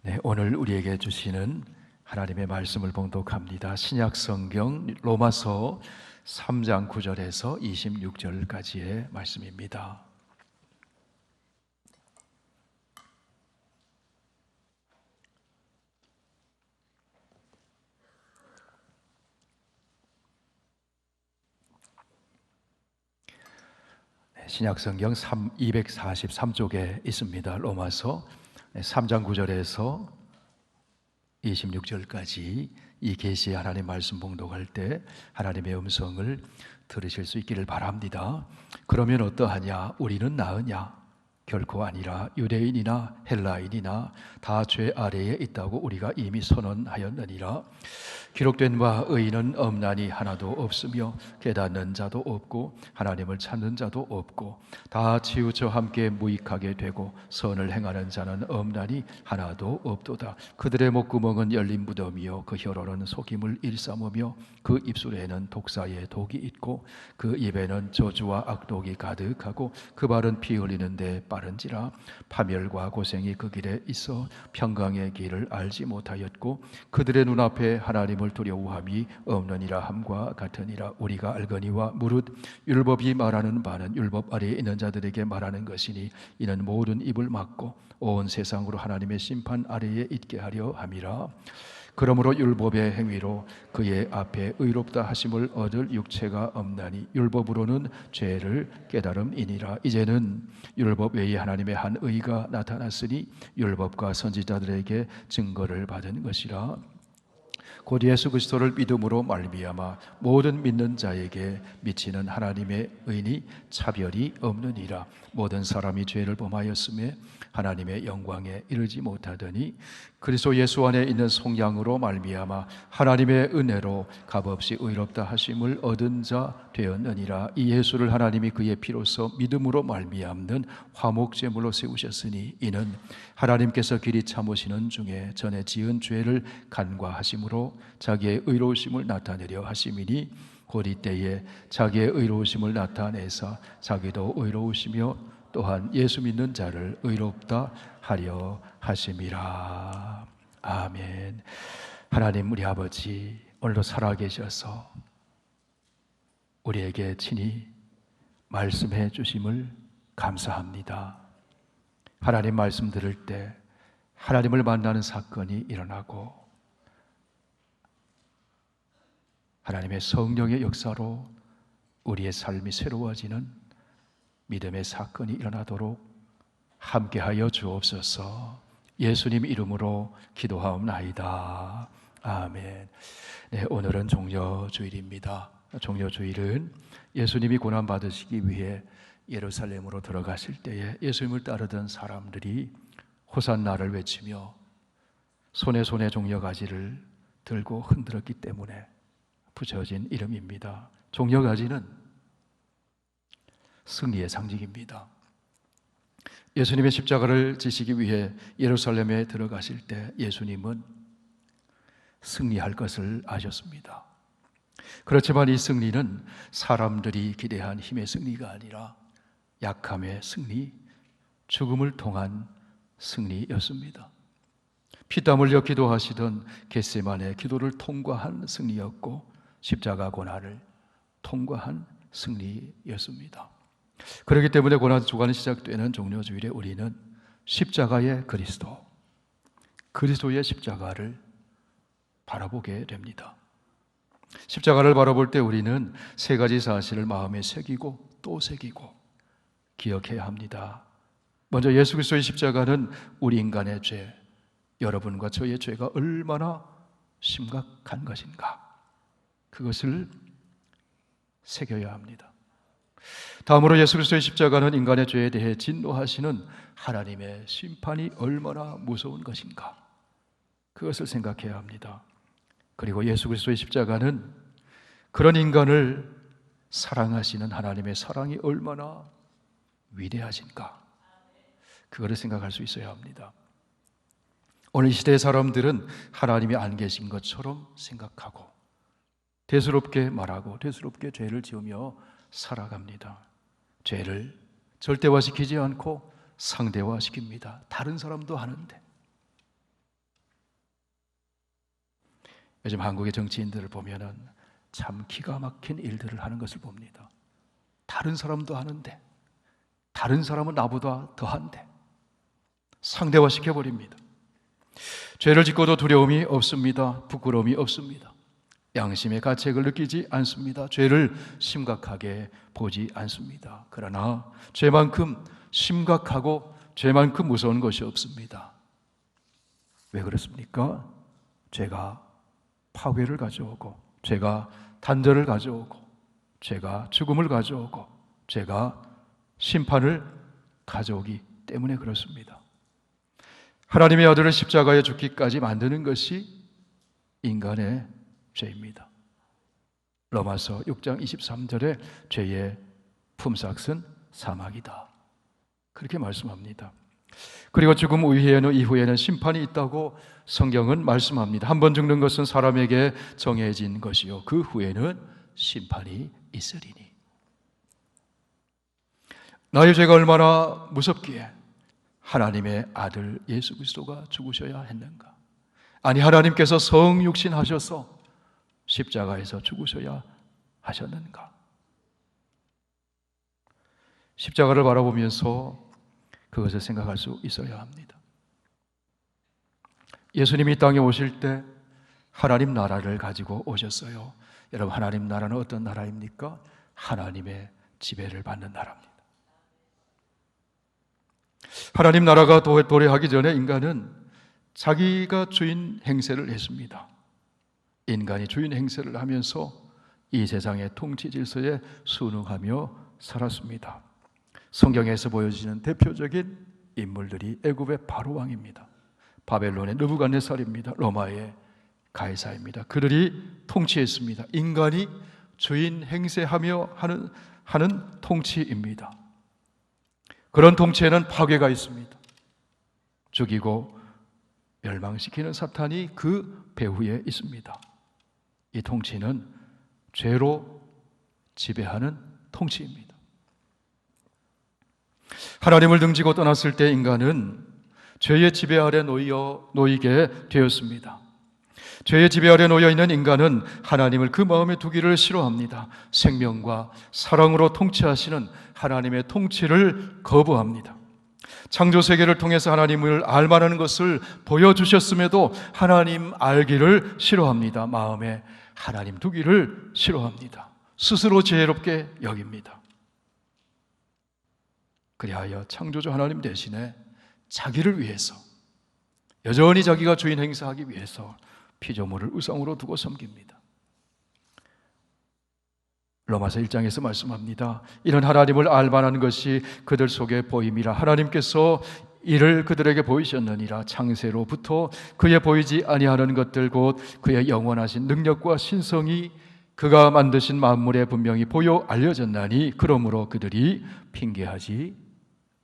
네, 오늘 우리에게 주시는 하나님의 말씀을 봉독합니다. 신약 성경 로마서 3장 9절에서 26절까지의 말씀입니다. 신약 성경 243쪽에 있습니다. 로마서 3장 9절에서 26절까지 이 계시의 하나님 말씀 봉독할 때 하나님의 음성을 들으실 수 있기를 바랍니다. 그러면 어떠하냐? 우리는 나으냐? 결코 아니라 유대인이나 헬라인이나 다 죄 아래에 있다고 우리가 이미 선언하였느니라. 기록된 바 의인은 없나니 하나도 없으며 깨닫는 자도 없고 하나님을 찾는 자도 없고 다 치우쳐 함께 무익하게 되고 선을 행하는 자는 없나니 하나도 없도다. 그들의 목구멍은 열린 무덤이요 그 혀로는 속임을 일삼으며 그 입술에는 독사의 독이 있고 그 입에는 저주와 악독이 가득하고 그 발은 피 흘리는데 빠른지라. 파멸과 고생이 그 길에 있어 평강의 길을 알지 못하였고 그들의 눈앞에 하나님을 두려워함이 없느니라 함과 같으니라. 우리가 알거니와 무릇 율법이 말하는 바는 율법 아래에 있는 자들에게 말하는 것이니 이는 모든 입을 막고 온 세상으로 하나님의 심판 아래에 있게 하려 함이라. 그러므로 율법의 행위로 그의 앞에 의롭다 하심을 얻을 육체가 없나니 율법으로는 죄를 깨달음이니라. 이제는 율법 외에 하나님의 한 의가 나타났으니 율법과 선지자들에게 증거를 받은 것이라. 곧 예수 그리스도를 믿음으로 말미암아 모든 믿는 자에게 미치는 하나님의 의니 차별이 없느니라. 모든 사람이 죄를 범하였음에 하나님의 영광에 이르지 못하더니 그리스도 예수 안에 있는 속량으로 말미암아 하나님의 은혜로 값없이 의롭다 하심을 얻은 자 되었느니라. 이 예수를 하나님이 그의 피로써 믿음으로 말미암는 화목제물로 세우셨으니 이는 하나님께서 길이 참으시는 중에 전에 지은 죄를 간과하심으로 자기의 의로우심을 나타내려 하심이니 곧 이때에 자기의 의로우심을 나타내사 자기도 의로우시며 또한 예수 믿는 자를 의롭다 하려 하심이라. 아멘. 하나님 우리 아버지, 오늘도 살아계셔서 우리에게 친히 말씀해 주심을 감사합니다. 하나님 말씀 들을 때 하나님을 만나는 사건이 일어나고 하나님의 성령의 역사로 우리의 삶이 새로워지는 믿음의 사건이 일어나도록 함께하여 주옵소서. 예수님 이름으로 기도하옵나이다. 아멘. 네, 오늘은 종려주일입니다. 종려주일은 예수님이 고난받으시기 위해 예루살렘으로 들어가실 때에 예수님을 따르던 사람들이 호산나를 외치며 손에 종려가지를 들고 흔들었기 때문에 붙여진 이름입니다. 종려가지는 승리의 상징입니다. 예수님의 십자가를 지시기 위해 예루살렘에 들어가실 때 예수님은 승리할 것을 아셨습니다. 그렇지만 이 승리는 사람들이 기대한 힘의 승리가 아니라 약함의 승리, 죽음을 통한 승리였습니다. 피땀 흘려 기도하시던 겟세마네 기도를 통과한 승리였고 십자가 고난을 통과한 승리였습니다. 그렇기 때문에 고난 주간이 시작되는 종려주일에 우리는 십자가의 그리스도의 십자가를 바라보게 됩니다. 십자가를 바라볼 때 우리는 세 가지 사실을 마음에 새기고 또 새기고 기억해야 합니다. 먼저 예수 그리스도의 십자가는 우리 인간의 죄, 여러분과 저의 죄가 얼마나 심각한 것인가, 그것을 새겨야 합니다. 다음으로 예수 그리스도의 십자가는 인간의 죄에 대해 진노하시는 하나님의 심판이 얼마나 무서운 것인가, 그것을 생각해야 합니다. 그리고 예수 그리스도의 십자가는 그런 인간을 사랑하시는 하나님의 사랑이 얼마나 위대하신가, 그거를 생각할 수 있어야 합니다. 오늘 시대의 사람들은 하나님이 안 계신 것처럼 생각하고 대수롭게 말하고 대수롭게 죄를 지으며 살아갑니다. 죄를 절대화시키지 않고 상대화시킵니다. 다른 사람도 하는데 요즘 한국의 정치인들을 보면은 참 기가 막힌 일들을 하는 것을 봅니다. 다른 사람도 하는데, 다른 사람은 나보다 더한데 상대화 시켜버립니다. 죄를 짓고도 두려움이 없습니다. 부끄러움이 없습니다. 양심의 가책을 느끼지 않습니다. 죄를 심각하게 보지 않습니다. 그러나 죄만큼 심각하고 죄만큼 무서운 것이 없습니다. 왜 그렇습니까? 죄가 파괴를 가져오고, 죄가 단절을 가져오고, 죄가 죽음을 가져오고, 죄가 심판을 가져오기 때문에 그렇습니다. 하나님의 아들을 십자가에 죽기까지 만드는 것이 인간의 죄입니다. 로마서 6장 23절에 죄의 품삯은 사망이다, 그렇게 말씀합니다. 그리고 죽음 이후에는 심판이 있다고 성경은 말씀합니다. 한 번 죽는 것은 사람에게 정해진 것이요, 그 후에는 심판이 있으리니. 나의 죄가 얼마나 무섭기에 하나님의 아들 예수 그리스도가 죽으셔야 했는가? 아니, 하나님께서 성육신하셔서 십자가에서 죽으셔야 하셨는가? 십자가를 바라보면서 그것을 생각할 수 있어야 합니다. 예수님이 이 땅에 오실 때 하나님 나라를 가지고 오셨어요. 여러분, 하나님 나라는 어떤 나라입니까? 하나님의 지배를 받는 나라입니다. 하나님 나라가 도래하기 전에 인간은 자기가 주인 행세를 했습니다. 인간이 주인 행세를 하면서 이 세상의 통치 질서에 순응하며 살았습니다. 성경에서 보여지는 대표적인 인물들이 애굽의 바로 왕입니다. 바벨론의 느부갓네살입니다. 로마의 가이사입니다. 그들이 통치했습니다. 인간이 주인 행세하며 하는 통치입니다. 그런 통치에는 파괴가 있습니다. 죽이고 멸망시키는 사탄이 그 배후에 있습니다. 이 통치는 죄로 지배하는 통치입니다. 하나님을 등지고 떠났을 때 인간은 죄의 지배 아래 놓이게 되었습니다. 죄의 지배 아래 놓여 있는 인간은 하나님을 그 마음에 두기를 싫어합니다. 생명과 사랑으로 통치하시는 하나님의 통치를 거부합니다. 창조 세계를 통해서 하나님을 알만한 것을 보여주셨음에도 하나님 알기를 싫어합니다. 마음에 하나님 두기를 싫어합니다. 스스로 지혜롭게 여깁니다. 그리하여 창조주 하나님 대신에 자기를 위해서, 여전히 자기가 주인 행사하기 위해서 피조물을 우상으로 두고 섬깁니다. 로마서 1장에서 말씀합니다. 이런 하나님을 알만한 것이 그들 속에 보임이라. 하나님께서 이를 그들에게 보이셨느니라. 창세로부터 그의 보이지 아니하는 것들 곧 그의 영원하신 능력과 신성이 그가 만드신 만물에 분명히 보여 알려졌나니 그러므로 그들이 핑계하지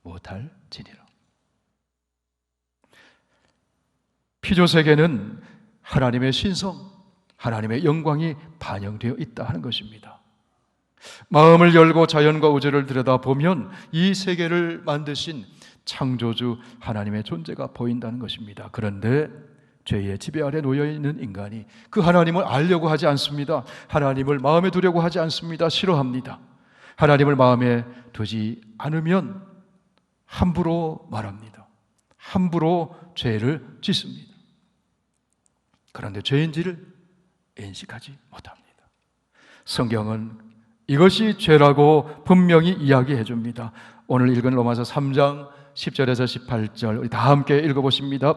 못할지니라. 피조세계는 하나님의 신성, 하나님의 영광이 반영되어 있다 하는 것입니다. 마음을 열고 자연과 우주를 들여다보면 이 세계를 만드신 창조주 하나님의 존재가 보인다는 것입니다. 그런데 죄의 지배 아래 놓여있는 인간이 그 하나님을 알려고 하지 않습니다. 하나님을 마음에 두려고 하지 않습니다. 싫어합니다. 하나님을 마음에 두지 않으면 함부로 말합니다. 함부로 죄를 짓습니다. 그런데 죄인지를 인식하지 못합니다. 성경은 이것이 죄라고 분명히 이야기해 줍니다. 오늘 읽은 로마서 3장 10절에서 18절 우리 다 함께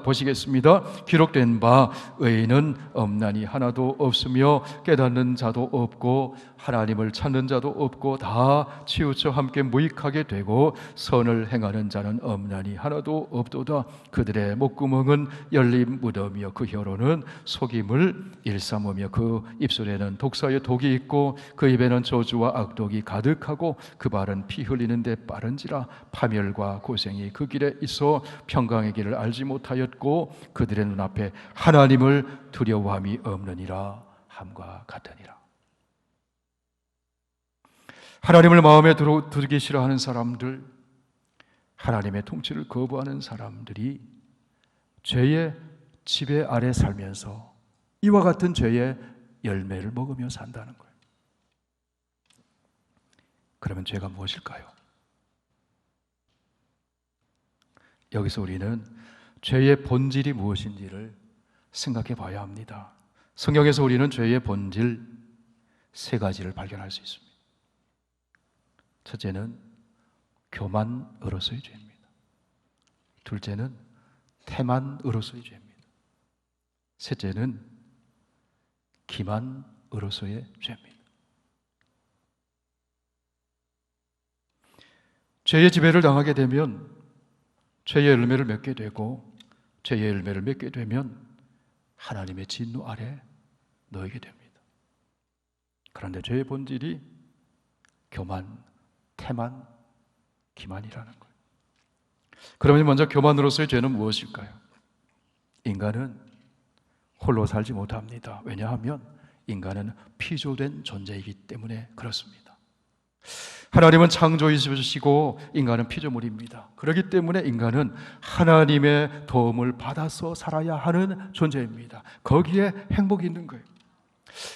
보시겠습니다. 기록된 바 의인은 없나니 하나도 없으며 깨닫는 자도 없고 하나님을 찾는 자도 없고 다 치우쳐 함께 무익하게 되고 선을 행하는 자는 없나니 하나도 없도다. 그들의 목구멍은 열린 무덤이요 그 혀로는 속임을 일삼으며 그 입술에는 독사의 독이 있고 그 입에는 저주와 악독이 가득하고 그 발은 피 흘리는 데 빠른지라. 파멸과 고생이 그 길에 있어 평강의 길을 알지 못하였고 그들의 눈앞에 하나님을 두려워함이 없느니라 함과 같으니라. 하나님을 마음에 두기 싫어하는 사람들, 하나님의 통치를 거부하는 사람들이 죄의 지배 아래 살면서 이와 같은 죄의 열매를 먹으며 산다는 거예요. 그러면 죄가 무엇일까요? 여기서 우리는 죄의 본질이 무엇인지를 생각해 봐야 합니다. 성경에서 우리는 죄의 본질 세 가지를 발견할 수 있습니다. 첫째는 교만으로서의 죄입니다. 둘째는 태만으로서의 죄입니다. 셋째는 기만으로서의 죄입니다. 죄의 지배를 당하게 되면 죄의 열매를 맺게 되고, 죄의 열매를 맺게 되면 하나님의 진노 아래 놓이게 됩니다. 그런데 죄의 본질이 교만, 태만, 기만이라는 거예요. 그러면 먼저 교만으로서의 죄는 무엇일까요? 인간은 홀로 살지 못합니다. 왜냐하면 인간은 피조된 존재이기 때문에 그렇습니다. 하나님은 창조이시고 인간은 피조물입니다. 그렇기 때문에 인간은 하나님의 도움을 받아서 살아야 하는 존재입니다. 거기에 행복이 있는 거예요.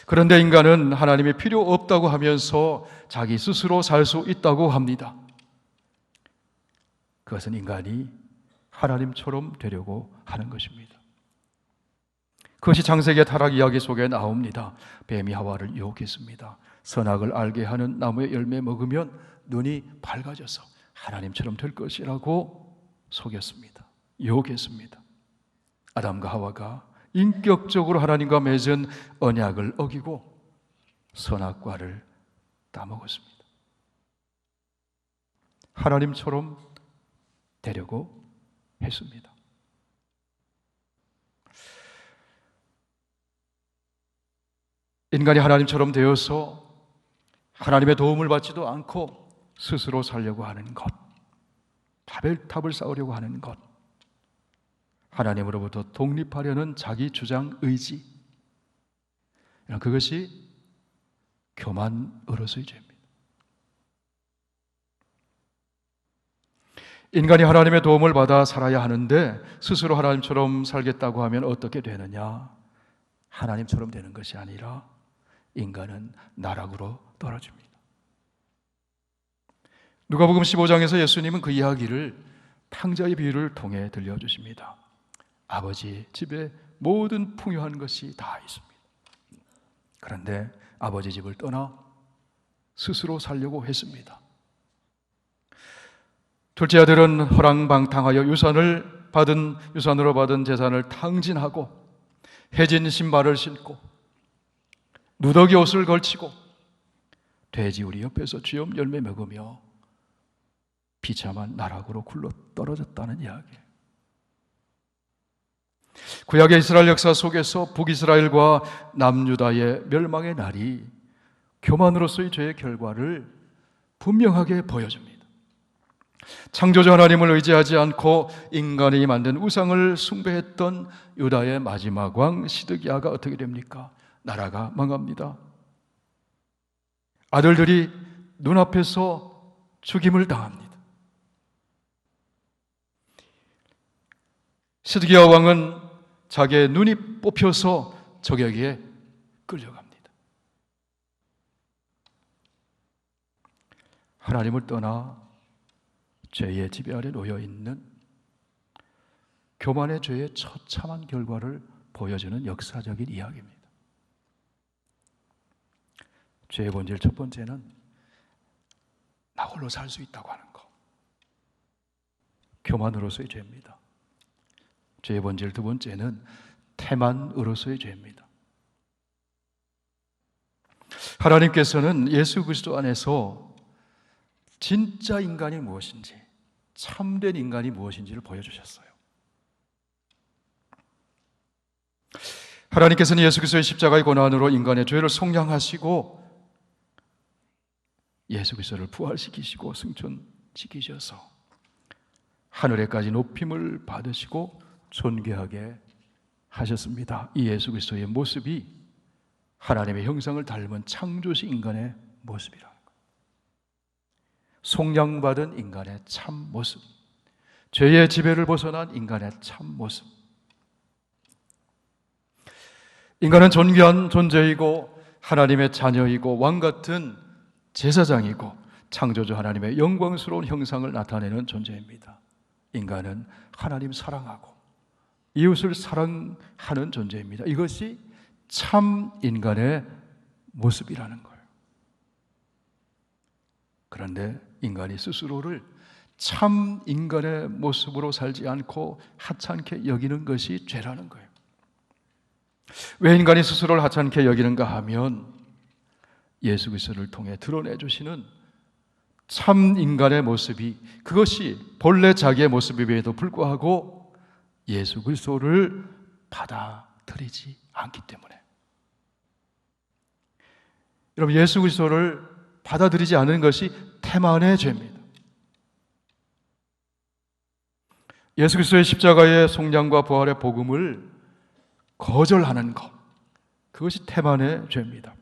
그런데 인간은 하나님이 필요 없다고 하면서 자기 스스로 살 수 있다고 합니다. 그것은 인간이 하나님처럼 되려고 하는 것입니다. 그것이 창세기의 타락 이야기 속에 나옵니다. 뱀이 하와를 유혹했습니다. 선악을 알게 하는 나무의 열매 먹으면 눈이 밝아져서 하나님처럼 될 것이라고 속였습니다. 유혹했습니다. 아담과 하와가 인격적으로 하나님과 맺은 언약을 어기고 선악과를 따먹었습니다. 하나님처럼 되려고 했습니다. 인간이 하나님처럼 되어서 하나님의 도움을 받지도 않고 스스로 살려고 하는 것, 바벨탑을 쌓으려고 하는 것, 하나님으로부터 독립하려는 자기 주장 의지, 그것이 교만으로서의 죄입니다. 인간이 하나님의 도움을 받아 살아야 하는데 스스로 하나님처럼 살겠다고 하면 어떻게 되느냐? 하나님처럼 되는 것이 아니라 인간은 나락으로 떨어집니다. 누가복음 15장에서 예수님은 그 이야기를 탕자의 비유를 통해 들려주십니다. 아버지 집에 모든 풍요한 것이 다 있습니다. 그런데 아버지 집을 떠나 스스로 살려고 했습니다. 둘째 아들은 허랑방탕하여 유산으로 받은 재산을 탕진하고 해진 신발을 신고 누더기 옷을 걸치고 돼지 우리 옆에서 쥐염 열매 먹으며 비참한 나락으로 굴러 떨어졌다는 이야기예요. 구약의 이스라엘 역사 속에서 북이스라엘과 남유다의 멸망의 날이 교만으로서의 죄의 결과를 분명하게 보여줍니다. 창조주 하나님을 의지하지 않고 인간이 만든 우상을 숭배했던 유다의 마지막 왕 시드기야가 어떻게 됩니까? 나라가 망합니다. 아들들이 눈앞에서 죽임을 당합니다. 시드기야 왕은 자기의 눈이 뽑혀서 적에게 끌려갑니다. 하나님을 떠나 죄의 지배 아래 놓여 있는 교만의 죄의 처참한 결과를 보여주는 역사적인 이야기입니다. 죄의 본질 첫 번째는 나 홀로 살 수 있다고 하는 것, 교만으로서의 죄입니다. 죄의 본질 두 번째는 태만으로서의 죄입니다. 하나님께서는 예수 그리스도 안에서 진짜 인간이 무엇인지, 참된 인간이 무엇인지를 보여주셨어요. 하나님께서는 예수 그리스도의 십자가의 고난으로 인간의 죄를 속량하시고 예수 그리스도를 부활시키시고 승천시키셔서 하늘에까지 높임을 받으시고 존귀하게 하셨습니다. 이 예수 그리스도의 모습이 하나님의 형상을 닮은 창조시 인간의 모습이라는 거예요. 속량받은 인간의 참 모습, 죄의 지배를 벗어난 인간의 참 모습. 인간은 존귀한 존재이고 하나님의 자녀이고 왕같은 제사장이고 창조주 하나님의 영광스러운 형상을 나타내는 존재입니다. 인간은 하나님 사랑하고 이웃을 사랑하는 존재입니다. 이것이 참 인간의 모습이라는 거예요. 그런데 인간이 스스로를 참 인간의 모습으로 살지 않고 하찮게 여기는 것이 죄라는 거예요. 왜 인간이 스스로를 하찮게 여기는가 하면 예수 그리스도를 통해 드러내 주시는 참 인간의 모습이, 그것이 본래 자기의 모습임에도 불구하고 예수 그리스도를 받아들이지 않기 때문에. 여러분, 예수 그리스도를 받아들이지 않는 것이 태만의 죄입니다. 예수 그리스도의 십자가의 속량과 부활의 복음을 거절하는 것, 그것이 태만의 죄입니다.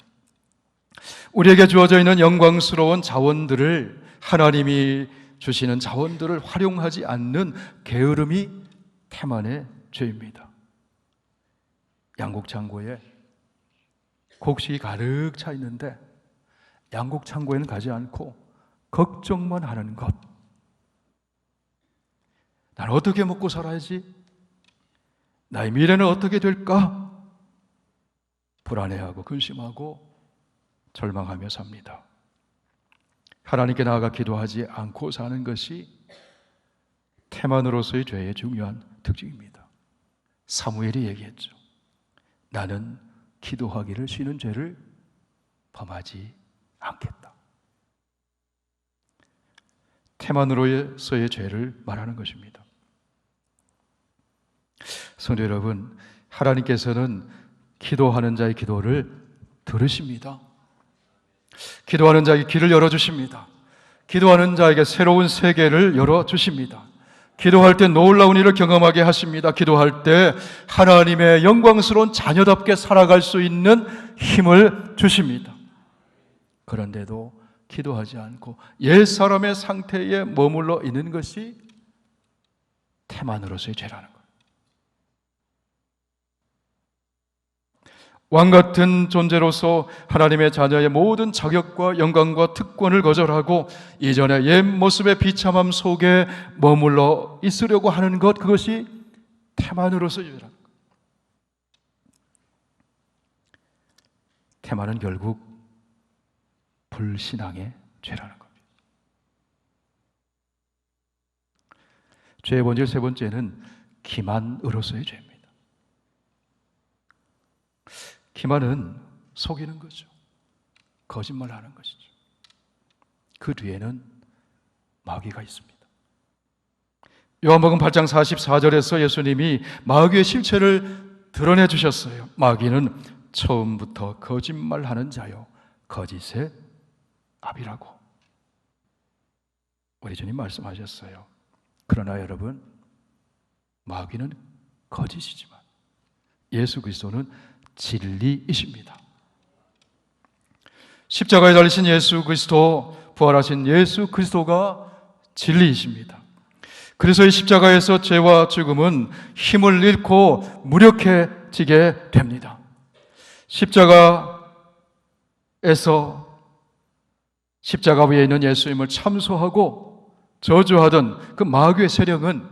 우리에게 주어져 있는 영광스러운 자원들을, 하나님이 주시는 자원들을 활용하지 않는 게으름이 태만의 죄입니다. 양곡창고에 곡식이 가득 차 있는데 양곡창고에는 가지 않고 걱정만 하는 것. 난 어떻게 먹고 살아야지? 나의 미래는 어떻게 될까? 불안해하고 근심하고 절망하며 삽니다. 하나님께 나아가 기도하지 않고 사는 것이 태만으로서의 죄의 중요한 특징입니다. 사무엘이 얘기했죠. 나는 기도하기를 쉬는 죄를 범하지 않겠다. 태만으로서의 죄를 말하는 것입니다. 성도 여러분, 하나님께서는 기도하는 자의 기도를 들으십니다. 기도하는 자에게 길을 열어주십니다. 기도하는 자에게 새로운 세계를 열어주십니다. 기도할 때 놀라운 일을 경험하게 하십니다. 기도할 때 하나님의 영광스러운 자녀답게 살아갈 수 있는 힘을 주십니다. 그런데도 기도하지 않고 옛사람의 상태에 머물러 있는 것이 태만으로서의 죄라는 거예요. 왕같은 존재로서 하나님의 자녀의 모든 자격과 영광과 특권을 거절하고 이전의 옛 모습의 비참함 속에 머물러 있으려고 하는 것, 그것이 태만으로서의 죄라는 거예요. 태만은 결국 불신앙의 죄라는 겁니다. 죄의 본질 세 번째는 기만으로서의 죄입니다. 기만은 속이는 거죠. 거짓말하는 것이죠. 그 뒤에는 마귀가 있습니다. 요한복음 8장 44절에서 예수님이 마귀의 실체를 드러내 주셨어요. 마귀는 처음부터 거짓말하는 자요, 거짓의 아비라고 우리 주님 말씀하셨어요. 그러나 여러분, 마귀는 거짓이지만 예수 그리스도는 진리이십니다. 십자가에 달리신 예수 그리스도, 부활하신 예수 그리스도가 진리이십니다. 그래서 이 십자가에서 죄와 죽음은 힘을 잃고 무력해지게 됩니다. 십자가 위에 있는 예수님을 참소하고 저주하던 그 마귀의 세력은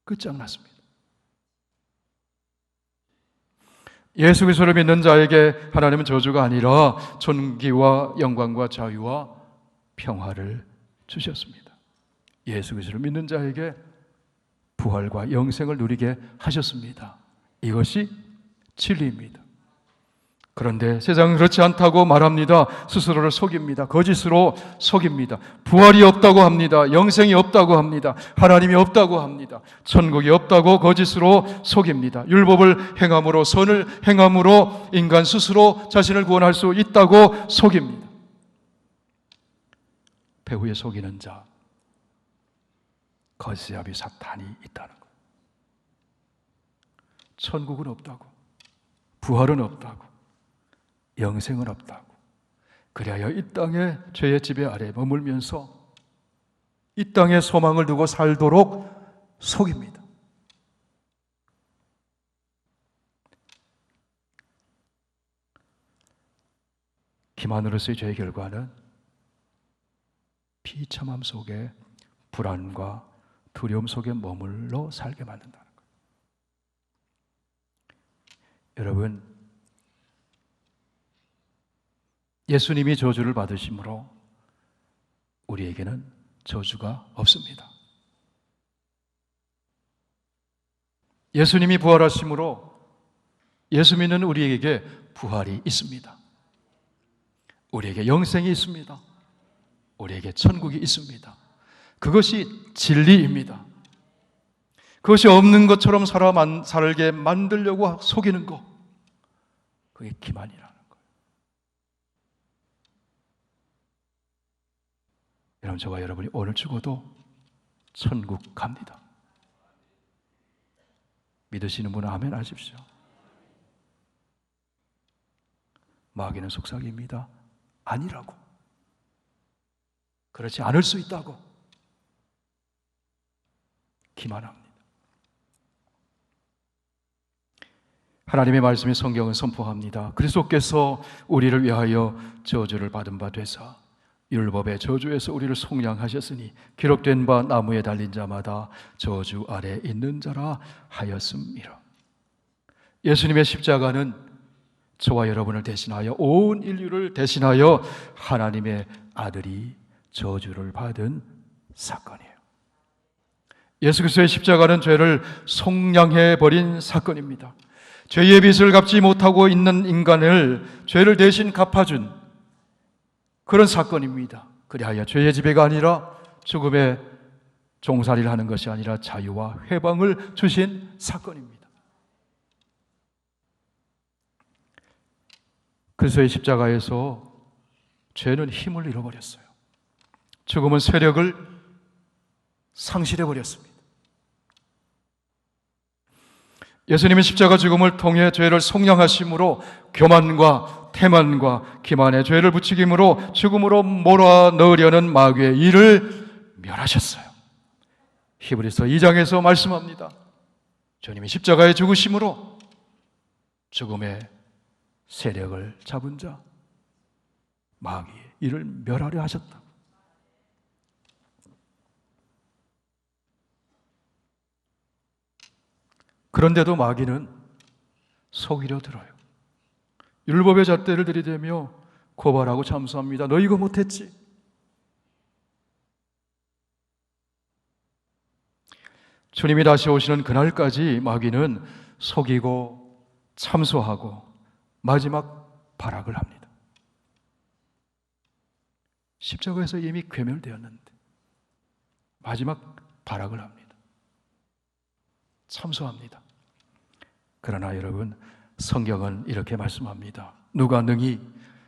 끝장났습니다. 예수 그리스도를 믿는 자에게 하나님은 저주가 아니라 존귀와 영광과 자유와 평화를 주셨습니다. 예수 그리스도를 믿는 자에게 부활과 영생을 누리게 하셨습니다. 이것이 진리입니다. 그런데 세상은 그렇지 않다고 말합니다. 스스로를 속입니다. 거짓으로 속입니다. 부활이 없다고 합니다. 영생이 없다고 합니다. 하나님이 없다고 합니다. 천국이 없다고 거짓으로 속입니다. 율법을 행함으로, 선을 행함으로 인간 스스로 자신을 구원할 수 있다고 속입니다. 배후에 속이는 자, 거짓의 아비 사탄이 있다는 거예요. 천국은 없다고, 부활은 없다고, 영생은 없다고, 그리하여 이 땅의 죄의 지배 아래 머물면서 이 땅에 소망을 두고 살도록 속입니다. 기만으로서의 죄의 결과는 비참함 속에 불안과 두려움 속에 머물러 살게 만든다는 거예요. 여러분, 예수님이 저주를 받으심으로 우리에게는 저주가 없습니다. 예수님이 부활하심으로 예수 믿는 우리에게 부활이 있습니다. 우리에게 영생이 있습니다. 우리에게 천국이 있습니다. 그것이 진리입니다. 그것이 없는 것처럼 살게 만들려고 속이는 것, 그게 기만이라는 거예요. 여러분, 저와 여러분이 오늘 죽어도 천국 갑니다. 믿으시는 분은 아멘 하십시오. 마귀는 속삭입니다. 아니라고. 그렇지 않을 수 있다고 기만합니다. 하나님의 말씀이 성경은 선포합니다. 그리스도께서 우리를 위하여 저주를 받은 바 되사 율법의 저주에서 우리를 속량하셨으니 기록된 바 나무에 달린 자마다 저주 아래 있는 자라 하였음이라. 예수님의 십자가는 저와 여러분을 대신하여 온 인류를 대신하여 하나님의 아들이 저주를 받은 사건이에요. 예수 그리스도의 십자가는 죄를 속량해 버린 사건입니다. 죄의 빚을 갚지 못하고 있는 인간을 죄를 대신 갚아준 그런 사건입니다. 그리하여 죄의 지배가 아니라 죽음의 종살이를 하는 것이 아니라 자유와 회방을 주신 사건입니다. 그리스도의 십자가에서 죄는 힘을 잃어버렸어요. 죽음은 세력을 상실해버렸습니다. 예수님은 십자가 죽음을 통해 죄를 속량하심으로 교만과 태만과 기만의 죄를 부추김으로 죽음으로 몰아넣으려는 마귀의 일을 멸하셨어요. 히브리서 2장에서 말씀합니다. 주님이 십자가에 죽으심으로 죽음의 세력을 잡은 자 마귀의 일을 멸하려 하셨다. 그런데도 마귀는 속이려 들어요. 율법의 잣대를 들이대며 고발하고 참수합니다. 너 이거 못했지? 주님이 다시 오시는 그날까지 마귀는 속이고 참수하고 마지막 발악을 합니다. 십자가에서 이미 괴멸되었는데 마지막 발악을 합니다. 참수합니다. 그러나 여러분, 성경은 이렇게 말씀합니다. 누가 능히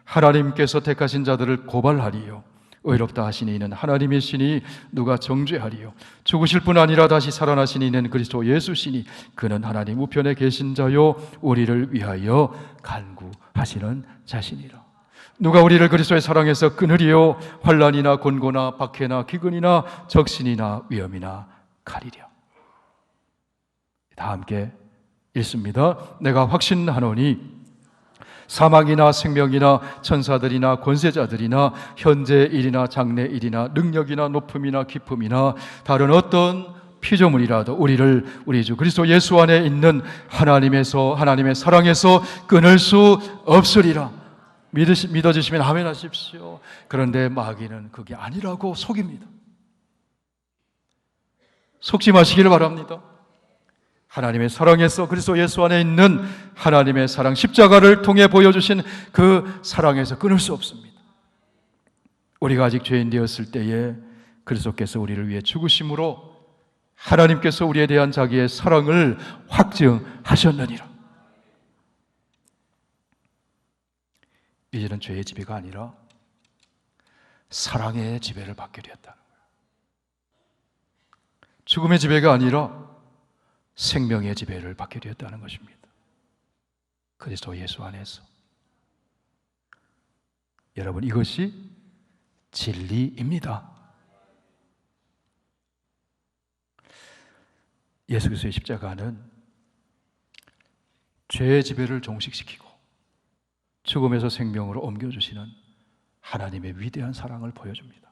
하나님께서 택하신 자들을 고발하리요? 의롭다 하시니 이는 하나님의 신이 누가 정죄하리요? 죽으실 뿐 아니라 다시 살아나시니 이는 그리스도 예수시니 그는 하나님 우편에 계신 자요 우리를 위하여 간구하시는 자신이라. 누가 우리를 그리스도의 사랑에서 끊으리요? 환난이나 곤고나 박해나 기근이나 적신이나 위험이나 칼이랴. 다 함께 읽습니다. 내가 확신하노니 사망이나 생명이나 천사들이나 권세자들이나 현재 일이나 장래 일이나 능력이나 높음이나 깊음이나 다른 어떤 피조물이라도 우리를 우리 주 그리스도 예수 안에 있는 하나님의 사랑에서 끊을 수 없으리라. 믿어주시면 아멘 하십시오. 그런데 마귀는 그게 아니라고 속입니다. 속지 마시기를 바랍니다. 하나님의 사랑에서 그리스도 예수 안에 있는 하나님의 사랑, 십자가를 통해 보여주신 그 사랑에서 끊을 수 없습니다. 우리가 아직 죄인 되었을 때에 그리스도께서 우리를 위해 죽으심으로 하나님께서 우리에 대한 자기의 사랑을 확증하셨느니라. 이제는 죄의 지배가 아니라 사랑의 지배를 받게 되었다는 거예요. 죽음의 지배가 아니라 생명의 지배를 받게 되었다는 것입니다. 그리스도 예수 안에서. 여러분, 이것이 진리입니다. 예수 그리스도의 십자가는 죄의 지배를 종식시키고 죽음에서 생명으로 옮겨주시는 하나님의 위대한 사랑을 보여줍니다.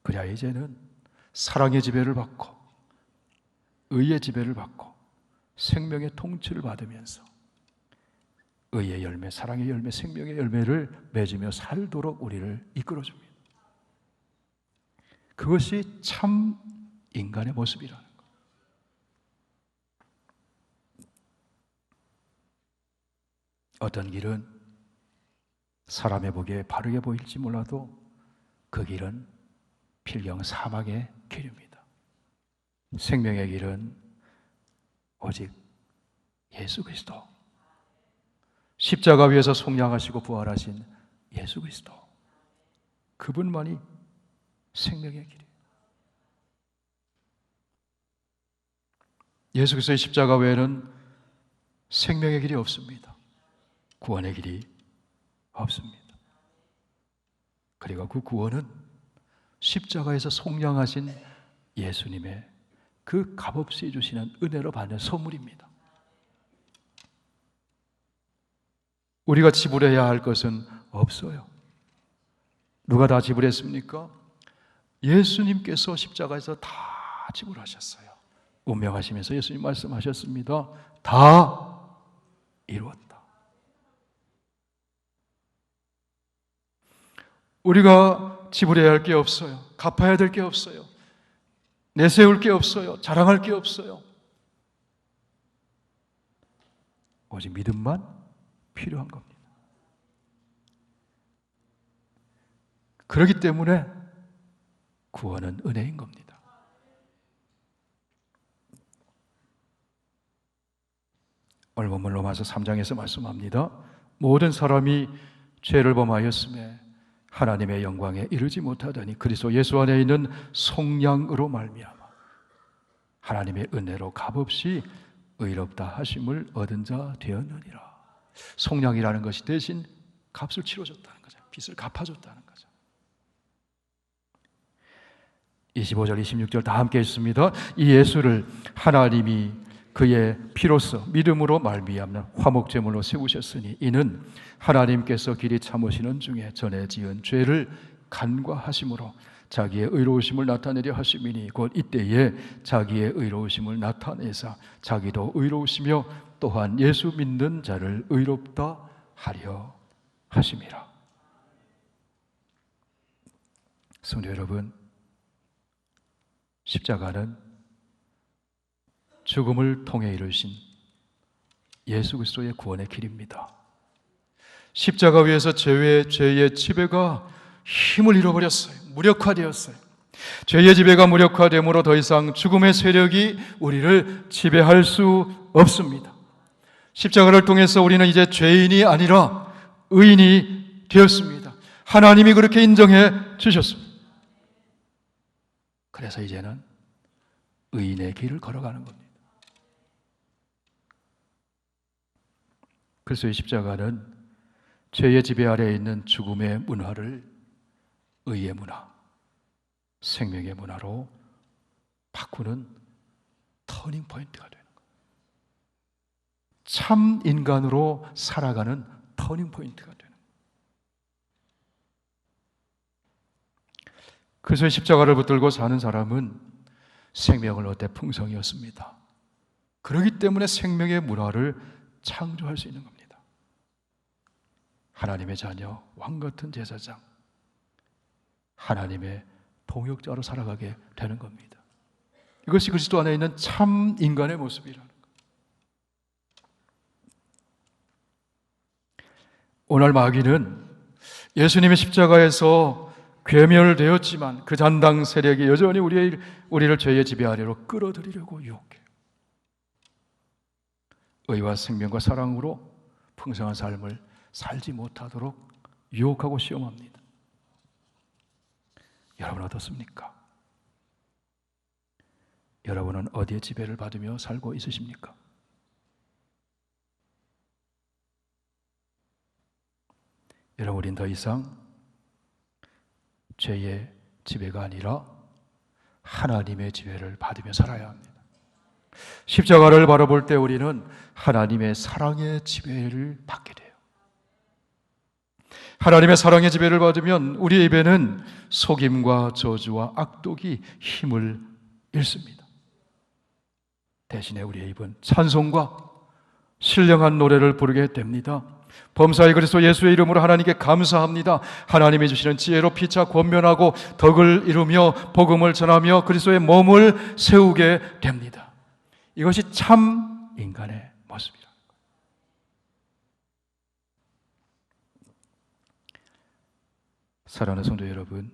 그래야 이제는 사랑의 지배를 받고 의의 지배를 받고 생명의 통치를 받으면서 의의 열매, 사랑의 열매, 생명의 열매를 맺으며 살도록 우리를 이끌어줍니다. 그것이 참 인간의 모습이라는 것. 어떤 길은 사람의 보기에 바르게 보일지 몰라도 그 길은 필경 사막의 길입니다. 생명의 길은 오직 예수 그리스도, 십자가 위에서 속량하시고 부활하신 예수 그리스도, 그분만이 생명의 길이에요. 예수 그리스도의 십자가 외에는 생명의 길이 없습니다. 구원의 길이 없습니다. 그리고 그 구원은 십자가에서 속량하신 예수님의 그 값없이 주시는 은혜로 받는 선물입니다. 우리가 지불해야 할 것은 없어요. 누가 다 지불했습니까? 예수님께서 십자가에서 다 지불하셨어요. 운명하시면서 예수님 말씀하셨습니다. 다 이루었다. 우리가 지불해야 할 게 없어요. 갚아야 될 게 없어요. 내세울 게 없어요. 자랑할 게 없어요. 오직 믿음만 필요한 겁니다. 그렇기 때문에 구원은 은혜인 겁니다. 오늘 본문 로마서 3장에서 말씀합니다. 모든 사람이 죄를 범하였음에 하나님의 영광에 이르지 못하더니 그리스도 예수 안에 있는 속량으로 말미암아 하나님의 은혜로 값없이 의롭다 하심을 얻은 자 되었느니라. 속량이라는 것이 대신 값을 치러줬다는 거죠. 빚을 갚아줬다는 거죠. 25절 26절 다 함께 읽습니다. 이 예수를 하나님이 그의 피로써 믿음으로 말미암는 화목제물로 세우셨으니 이는 하나님께서 길이 참으시는 중에 전에 지은 죄를 간과하심으로 자기의 의로우심을 나타내려 하심이니 곧 이때에 자기의 의로우심을 나타내사 자기도 의로우시며 또한 예수 믿는 자를 의롭다 하려 하심이라. 성도 여러분, 십자가는 죽음을 통해 이루신 예수 그리스도의 구원의 길입니다. 십자가 위에서 죄의 지배가 힘을 잃어버렸어요. 무력화되었어요. 죄의 지배가 무력화됨으로 더 이상 죽음의 세력이 우리를 지배할 수 없습니다. 십자가를 통해서 우리는 이제 죄인이 아니라 의인이 되었습니다. 하나님이 그렇게 인정해 주셨습니다. 그래서 이제는 의인의 길을 걸어가는 겁니다. 그래서 이 십자가는 죄의 지배 아래에 있는 죽음의 문화를 의의 문화, 생명의 문화로 바꾸는 터닝 포인트가 되는 거예요. 참 인간으로 살아가는 터닝 포인트가 되는 거예요. 그래서 십자가를 붙들고 사는 사람은 생명을 얻되 풍성이었습니다. 그렇기 때문에 생명의 문화를 창조할 수 있는 겁니다. 하나님의 자녀, 왕같은 제사장, 하나님의 동역자로 살아가게 되는 겁니다. 이것이 그리스도 안에 있는 참 인간의 모습이라는 거예요. 오늘 마귀는 예수님의 십자가에서 괴멸되었지만 그 잔당 세력이 여전히 우리를 죄의 지배 아래로 끌어들이려고 유혹해요. 의와 생명과 사랑으로 풍성한 삶을 살지 못하도록 유혹하고 시험합니다. 여러분 어떻습니까? 여러분은 어디에 지배를 받으며 살고 있으십니까? 여러분, 우린 더 이상 죄의 지배가 아니라 하나님의 지배를 받으며 살아야 합니다. 십자가를 바라볼 때 우리는 하나님의 사랑의 지배를 받게 돼요. 하나님의 사랑의 지배를 받으면 우리의 입에는 속임과 저주와 악독이 힘을 잃습니다. 대신에 우리의 입은 찬송과 신령한 노래를 부르게 됩니다. 범사의 그리스도 예수의 이름으로 하나님께 감사합니다. 하나님이 주시는 지혜로 피차 권면하고 덕을 이루며 복음을 전하며 그리스도의 몸을 세우게 됩니다. 이것이 참 인간의 모습이라. 사랑하는 성도 여러분,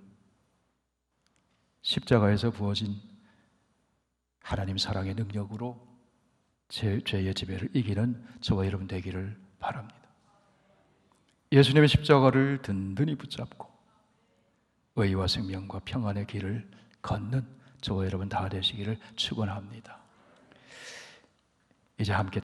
십자가에서 부어진 하나님 사랑의 능력으로 죄의 지배를 이기는 저와 여러분 되기를 바랍니다. 예수님의 십자가를 든든히 붙잡고 의와 생명과 평안의 길을 걷는 저와 여러분 다 되시기를 축원합니다. 이제 함께